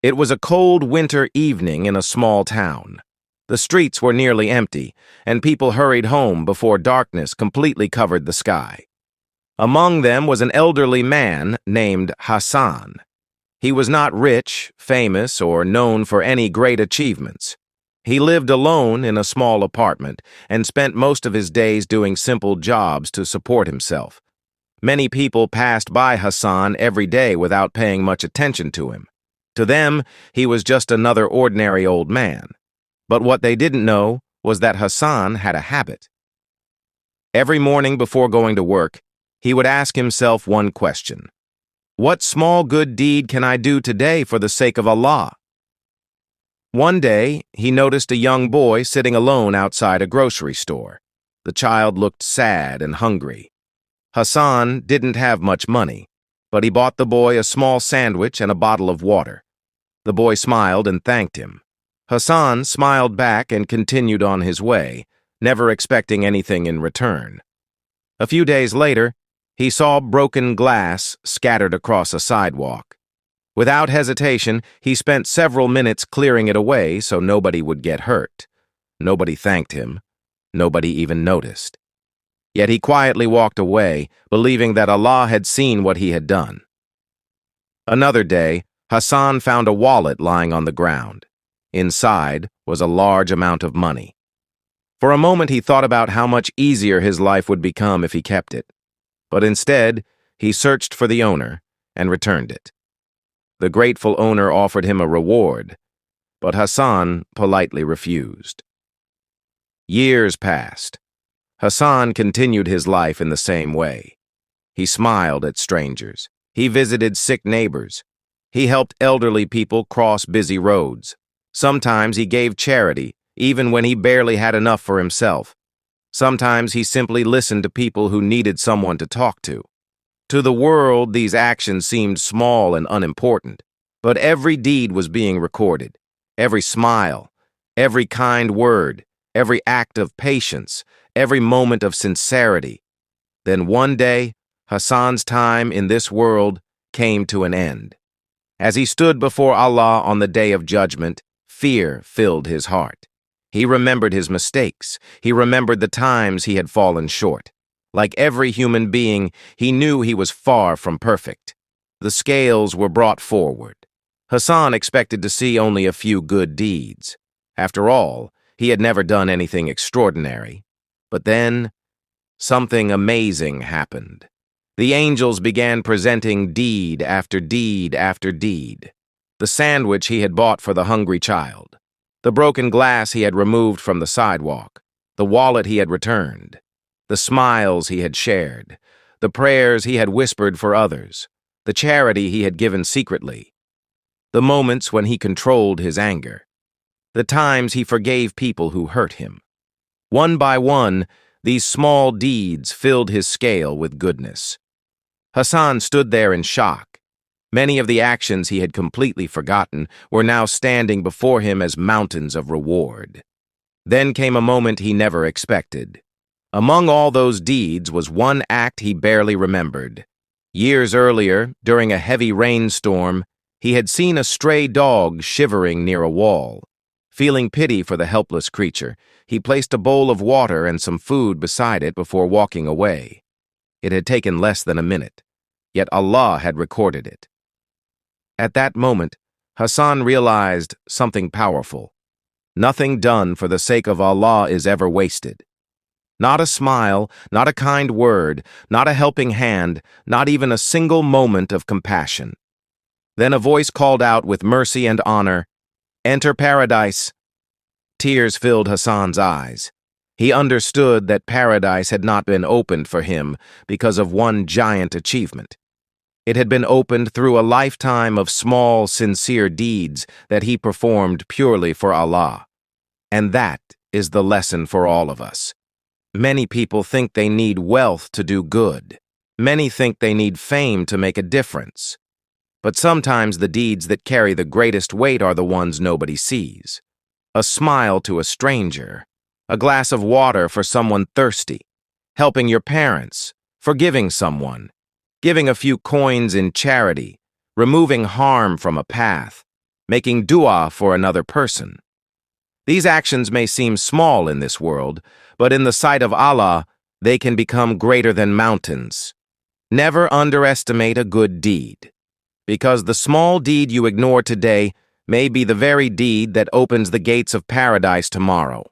It was a cold winter evening in a small town. The streets were nearly empty, and people hurried home before darkness completely covered the sky. Among them was an elderly man named Hassan. He was not rich, famous, or known for any great achievements. He lived alone in a small apartment and spent most of his days doing simple jobs to support himself. Many people passed by Hassan every day without paying much attention to him. To them, he was just another ordinary old man. But what they didn't know was that Hassan had a habit. Every morning before going to work, he would ask himself one question: what small good deed can I do today for the sake of Allah? One day, he noticed a young boy sitting alone outside a grocery store. The child looked sad and hungry. Hassan didn't have much money, but he bought the boy a small sandwich and a bottle of water. The boy smiled and thanked him. Hassan smiled back and continued on his way, never expecting anything in return. A few days later, he saw broken glass scattered across a sidewalk. Without hesitation, he spent several minutes clearing it away so nobody would get hurt. Nobody thanked him. Nobody even noticed. Yet he quietly walked away, believing that Allah had seen what he had done. Another day, Hassan found a wallet lying on the ground. Inside was a large amount of money. For a moment he thought about how much easier his life would become if he kept it. But instead, he searched for the owner and returned it. The grateful owner offered him a reward, but Hassan politely refused. Years passed. Hassan continued his life in the same way. He smiled at strangers. He visited sick neighbors. He helped elderly people cross busy roads. Sometimes he gave charity, even when he barely had enough for himself. Sometimes he simply listened to people who needed someone to talk to. To the world, these actions seemed small and unimportant, but every deed was being recorded. Every smile, every kind word, every act of patience, every moment of sincerity. Then one day, Hassan's time in this world came to an end. As he stood before Allah on the day of judgment, fear filled his heart. He remembered his mistakes. He remembered the times he had fallen short. Like every human being, he knew he was far from perfect. The scales were brought forward. Hassan expected to see only a few good deeds. After all, he had never done anything extraordinary. But then, something amazing happened. The angels began presenting deed after deed after deed. The sandwich he had bought for the hungry child. The broken glass he had removed from the sidewalk. The wallet he had returned. The smiles he had shared. The prayers he had whispered for others. The charity he had given secretly. The moments when he controlled his anger. The times he forgave people who hurt him. One by one, these small deeds filled his scale with goodness. Hassan stood there in shock. Many of the actions he had completely forgotten were now standing before him as mountains of reward. Then came a moment he never expected. Among all those deeds was one act he barely remembered. Years earlier, during a heavy rainstorm, he had seen a stray dog shivering near a wall. Feeling pity for the helpless creature, he placed a bowl of water and some food beside it before walking away. It had taken less than a minute, yet Allah had recorded it. At that moment, Hassan realized something powerful. Nothing done for the sake of Allah is ever wasted. Not a smile, not a kind word, not a helping hand, not even a single moment of compassion. Then a voice called out with mercy and honor, "Enter paradise." Tears filled Hassan's eyes. He understood that paradise had not been opened for him because of one giant achievement. It had been opened through a lifetime of small, sincere deeds that he performed purely for Allah. And that is the lesson for all of us. Many people think they need wealth to do good. Many think they need fame to make a difference. But sometimes the deeds that carry the greatest weight are the ones nobody sees. A smile to a stranger, a glass of water for someone thirsty, helping your parents, forgiving someone, giving a few coins in charity, removing harm from a path. making dua for another person. These actions may seem small in this world, but in the sight of Allah, they can become greater than mountains. Never underestimate a good deed, because the small deed you ignore today may be the very deed that opens the gates of paradise tomorrow.